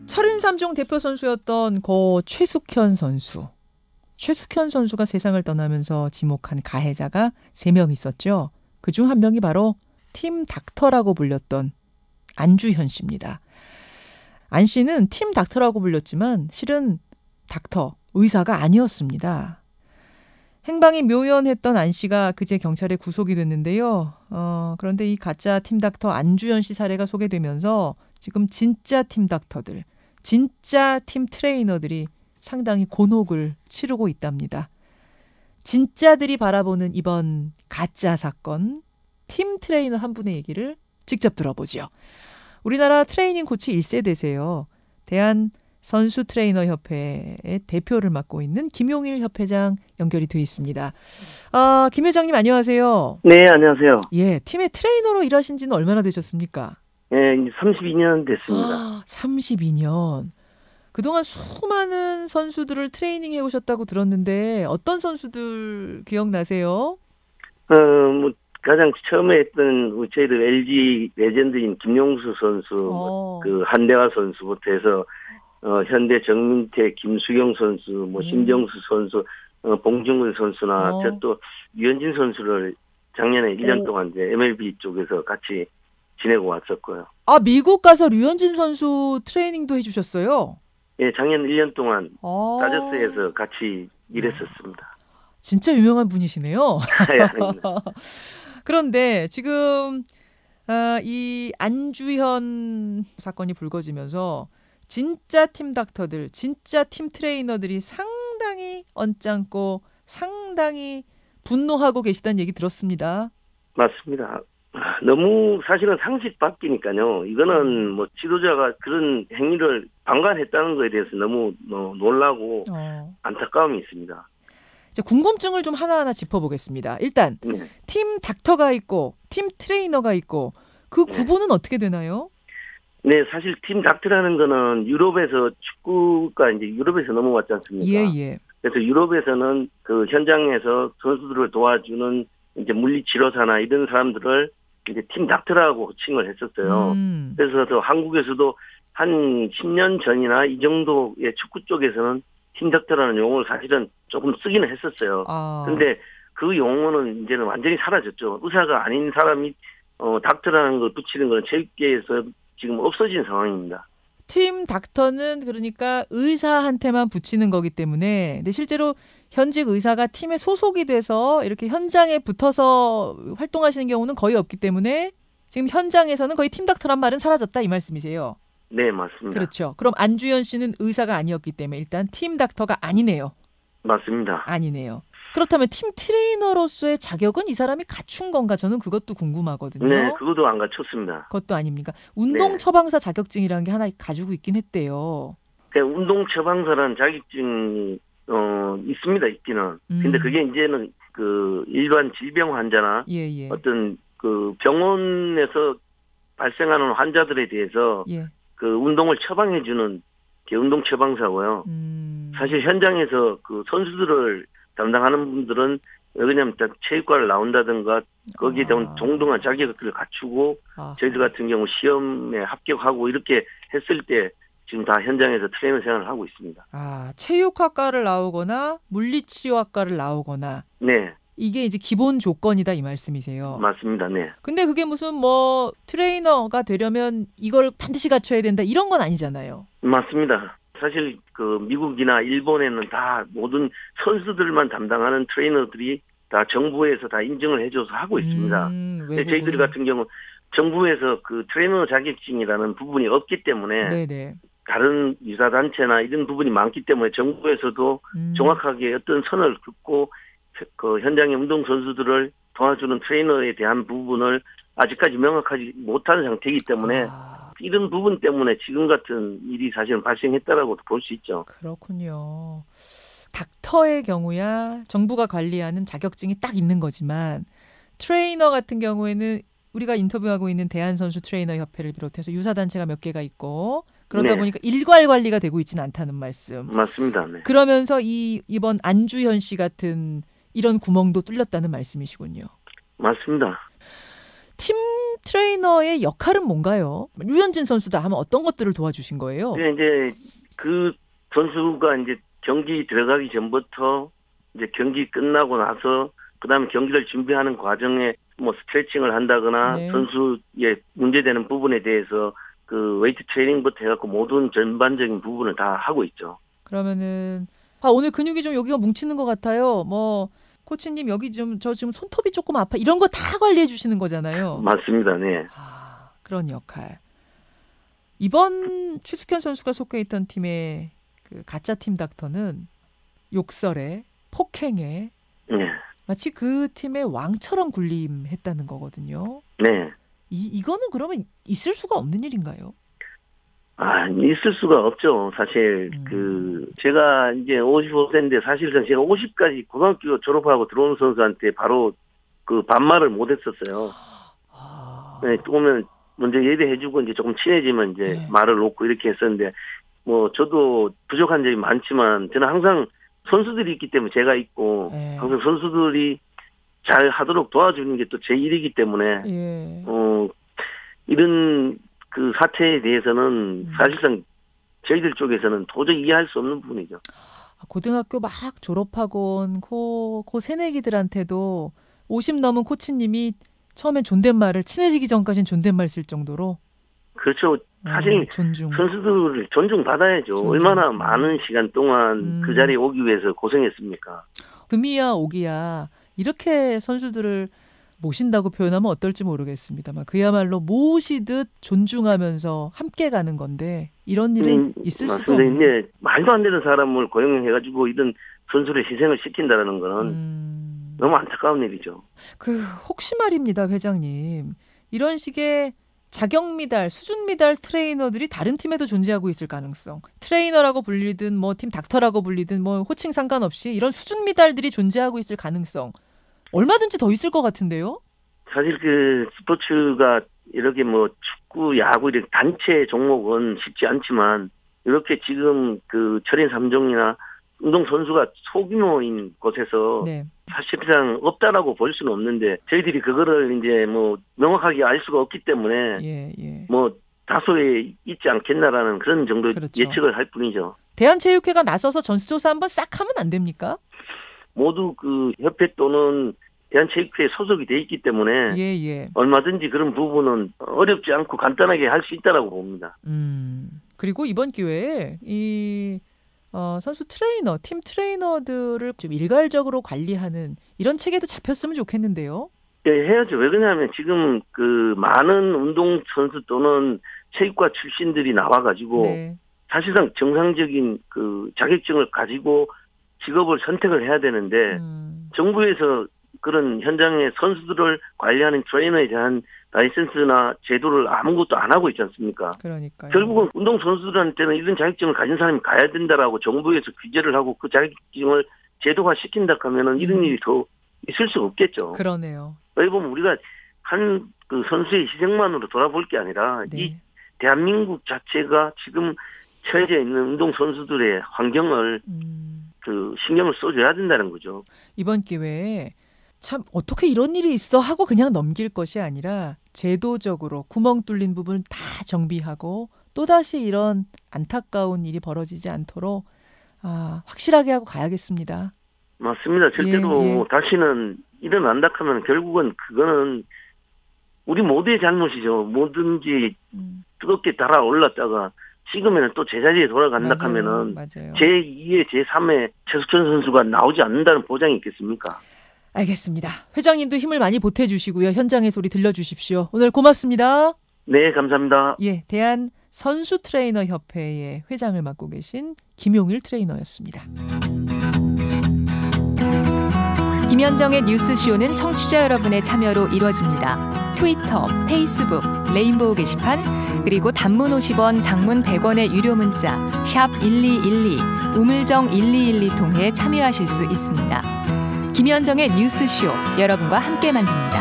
철인 3종 대표 선수였던 고 최숙현 선수. 최숙현 선수가 세상을 떠나면서 지목한 가해자가 3명 있었죠. 그중 한 명이 바로 팀 닥터라고 불렸던 안주현 씨입니다. 안 씨는 팀 닥터라고 불렸지만 실은 닥터, 의사가 아니었습니다. 행방이 묘연했던 안 씨가 그제 경찰에 구속이 됐는데요. 그런데 이 가짜 팀 닥터 안주현 씨 사례가 소개되면서 지금 진짜 팀 닥터들, 진짜 팀 트레이너들이 상당히 곤혹을 치르고 있답니다. 진짜들이 바라보는 이번 가짜 사건, 팀 트레이너 한 분의 얘기를 직접 들어보죠. 우리나라 트레이닝 코치 1세대세요. 대한선수 트레이너 협회의 대표를 맡고 있는 김용일 협회장 연결이 돼 있습니다. 김 회장님 안녕하세요. 네, 안녕하세요. 예, 팀의 트레이너로 일하신 지는 얼마나 되셨습니까? 예, 32년 됐습니다. 32년. 그동안 수많은 선수들을 트레이닝해 오셨다고 들었는데 어떤 선수들 기억나세요? 가장 처음에 했던 저희들 LG 레전드인 김용수 선수, 그 한대화 선수부터 해서 현대 정민태, 김수경 선수, 신정수 선수, 봉중근 선수나 또 류현진 선수를 작년에 1년 동안 이제 MLB 쪽에서 같이 지내고 왔었고요. 미국 가서 류현진 선수 트레이닝도 해주셨어요? 예, 작년 1년 동안 다저스에서 같이 일했었습니다. 진짜 유명한 분이시네요. 그런데 지금 이 안주현 사건이 불거지면서 진짜 팀 닥터들, 진짜 팀 트레이너들이 상당히 언짢고 상당히 분노하고 계시다는 얘기 들었습니다. 맞습니다. 너무 사실은 상식 밖이니까요. 이거는 지도자가 그런 행위를 방관했다는 것에 대해서 너무 놀라고 안타까움이 있습니다. 궁금증을 좀 하나하나 짚어보겠습니다. 일단 팀 닥터가 있고 팀 트레이너가 있고 그 구분은 어떻게 되나요? 네, 사실 팀 닥터라는 거는 유럽에서 축구가 이제 유럽에서 넘어왔지 않습니까? 예. 그래서 유럽에서는 그 현장에서 선수들을 도와주는 이제 물리치료사나 이런 사람들을 이제 팀 닥터라고 호칭을 했었어요. 그래서 또 한국에서도 한 10년 전이나 이 정도의 축구 쪽에서는 팀 닥터라는 용어를 사실은 조금 쓰기는 했었어요. 근데 그 용어는 이제는 완전히 사라졌죠. 의사가 아닌 사람이 닥터라는 걸 붙이는 건 체육계에서 지금 없어진 상황입니다. 팀 닥터는 그러니까 의사한테만 붙이는 거기 때문에 근데 실제로 현직 의사가 팀에 소속이 돼서 이렇게 현장에 붙어서 활동하시는 경우는 거의 없기 때문에 지금 현장에서는 거의 팀 닥터란 말은 사라졌다 이 말씀이세요? 네, 맞습니다. 그렇죠. 그럼 안주현 씨는 의사가 아니었기 때문에 일단 팀 닥터가 아니네요. 맞습니다. 아니네요. 그렇다면 팀 트레이너로서의 자격은 이 사람이 갖춘 건가? 저는 그것도 궁금하거든요. 네, 그것도 안 갖췄습니다. 그것도 아닙니까? 운동 처방사 자격증이라는 게 하나 가지고 있긴 했대요. 운동 처방사라는 자격증이 있습니다, 있기는. 근데 그게 이제는 그 일반 질병 환자나 어떤 그 병원에서 발생하는 환자들에 대해서 그 운동을 처방해주는 게 운동 처방사고요. 사실 현장에서 그 선수들을 담당하는 분들은 왜냐하면 체육과를 나온다든가 거기에 대한 동등한 자격을 갖추고 저희들 같은 경우 시험에 합격하고 이렇게 했을 때 지금 다 현장에서 트레이너 생활을 하고 있습니다. 체육학과를 나오거나 물리치료학과를 나오거나 이게 이제 기본 조건이다 이 말씀이세요. 맞습니다. 네. 근데 그게 무슨 트레이너가 되려면 이걸 반드시 갖춰야 된다 이런 건 아니잖아요. 맞습니다. 사실 그 미국이나 일본에는 다 모든 선수들만 담당하는 트레이너들이 다 정부에서 다 인정을 해줘서 하고 있습니다. 근데 저희들 같은 경우 정부에서 그 트레이너 자격증이라는 부분이 없기 때문에 다른 유사단체나 이런 부분이 많기 때문에 정부에서도 정확하게 어떤 선을 긋고 그 현장의 운동선수들을 도와주는 트레이너에 대한 부분을 아직까지 명확하지 못한 상태이기 때문에 이런 부분 때문에 지금 같은 일이 사실은 발생했다라고 볼 수 있죠. 그렇군요. 닥터의 경우야 정부가 관리하는 자격증이 딱 있는 거지만 트레이너 같은 경우에는 우리가 인터뷰하고 있는 대한선수 트레이너 협회를 비롯해서 유사단체가 몇 개가 있고 그러다 보니까 일괄 관리가 되고 있지는 않다는 말씀. 맞습니다. 네. 그러면서 이번 안주현 씨 같은 이런 구멍도 뚫렸다는 말씀이시군요. 맞습니다. 팀 트레이너의 역할은 뭔가요? 류현진 선수다 하면 어떤 것들을 도와주신 거예요? 네, 이제 그 선수가 이제 경기 들어가기 전부터 이제 경기 끝나고 나서 그다음에 경기를 준비하는 과정에 뭐 스트레칭을 한다거나 네. 선수의 문제되는 부분에 대해서 그 웨이트 트레이닝부터 해갖고 모든 전반적인 부분을 다 하고 있죠. 그러면은 오늘 근육이 좀 여기가 뭉치는 것 같아요. 뭐 코치님 여기 저 지금 손톱이 조금 아파 이런 거 다 관리해 주시는 거잖아요. 맞습니다. 네. 그런 역할. 이번 최숙현 선수가 속해 있던 팀의 그 가짜 팀 닥터는 욕설에 폭행에 네. 마치 그 팀의 왕처럼 군림했다는 거거든요. 네. 이거는 그러면 있을 수가 없는 일인가요? 있을 수가 없죠. 사실 제가 이제 55세인데 사실상 제가 50까지 고등학교 졸업하고 들어온 선수한테 바로 그 반말을 못 했었어요. 네, 오면 먼저 예배해주고 이제 조금 친해지면 이제 네. 말을 놓고 이렇게 했었는데 뭐 저도 부족한 점이 많지만 저는 항상 선수들이 있기 때문에 제가 있고 네. 항상 선수들이 잘 하도록 도와주는 게 또 제 일이기 때문에 예. 이런 그 사태에 대해서는 사실상 저희들 쪽에서는 도저히 이해할 수 없는 부분이죠. 고등학교 막 졸업하고 온 고 새내기들한테도 50 넘은 코치님이 처음엔 존댓말을 친해지기 전까지는 존댓말 쓸 정도로. 그렇죠. 사실 선수들을 존중받아야죠. 얼마나 많은 시간 동안 그 자리에 오기 위해서 고생했습니까. 금이야 오기야 이렇게 선수들을 모신다고 표현하면 어떨지 모르겠습니다만 그야말로 모시듯 존중하면서 함께 가는 건데 이런 일은 있을 수도 없는. 이제 말도 안 되는 사람을 고용해가지고 이런 선수를 희생을 시킨다라는 거는 너무 안타까운 일이죠. 혹시 말입니다, 회장님. 이런 식의 자격 미달, 수준 미달 트레이너들이 다른 팀에도 존재하고 있을 가능성. 트레이너라고 불리든 뭐 팀 닥터라고 불리든 뭐 호칭 상관없이 이런 수준 미달들이 존재하고 있을 가능성. 얼마든지 더 있을 것 같은데요? 사실 그 스포츠가 이렇게 뭐 축구, 야구 이렇게 단체 종목은 쉽지 않지만 이렇게 지금 그 철인 3종이나 운동 선수가 소규모인 곳에서 네. 사실상 없다라고 볼 수는 없는데 저희들이 그거를 이제 뭐 명확하게 알 수가 없기 때문에 뭐 다소에 있지 않겠나라는 그런 정도의 그렇죠. 예측을 할 뿐이죠. 대한체육회가 나서서 전수조사 한번 싹 하면 안 됩니까? 모두 그 협회 또는 대한체육회에 소속이 돼 있기 때문에 얼마든지 그런 부분은 어렵지 않고 간단하게 할 수 있다라고 봅니다. 그리고 이번 기회에 이 선수 트레이너, 팀 트레이너들을 좀 일괄적으로 관리하는 이런 체계도 잡혔으면 좋겠는데요. 네, 해야죠. 왜 그러냐면 지금 그 많은 운동 선수 또는 체육과 출신들이 나와가지고 네. 사실상 정상적인 그 자격증을 가지고 직업을 선택을 해야 되는데 정부에서 그런 현장의 선수들을 관리하는 트레이너에 대한 라이센스나 제도를 아무것도 안 하고 있지 않습니까? 그러니까요. 결국은 운동 선수들한테는 이런 자격증을 가진 사람이 가야 된다라고 정부에서 규제를 하고 그 자격증을 제도화 시킨다 하면은 이런 일이 더 있을 수 없겠죠. 그러네요. 여기 보면 우리가 한 그 선수의 희생만으로 돌아볼 게 아니라 네. 이 대한민국 자체가 지금 처해져 있는 운동 선수들의 환경을 그 신경을 써줘야 된다는 거죠. 이번 기회에 참 어떻게 이런 일이 있어 하고 그냥 넘길 것이 아니라 제도적으로 구멍 뚫린 부분 다 정비하고 또다시 이런 안타까운 일이 벌어지지 않도록 확실하게 하고 가야겠습니다. 맞습니다. 절대로 다시는 일어난다 하면 결국은 그거는 우리 모두의 잘못이죠. 뭐든지 뜨겁게 달아올랐다가 식으면 또 제자리에 돌아간다 하면은 제2의 제3의 최숙현 선수가 나오지 않는다는 보장이 있겠습니까? 알겠습니다. 회장님도 힘을 많이 보태주시고요. 현장의 소리 들려주십시오. 오늘 고맙습니다. 네, 감사합니다. 예, 대한 선수 트레이너 협회의 회장을 맡고 계신 김용일 트레이너였습니다. 김현정의 뉴스쇼는 청취자 여러분의 참여로 이루어집니다. 트위터, 페이스북, 레인보우 게시판, 그리고 단문 50원, 장문 100원의 유료 문자 샵 1212, 우물정 1212 통해 참여하실 수 있습니다. 김현정의 뉴스쇼, 여러분과 함께 만듭니다.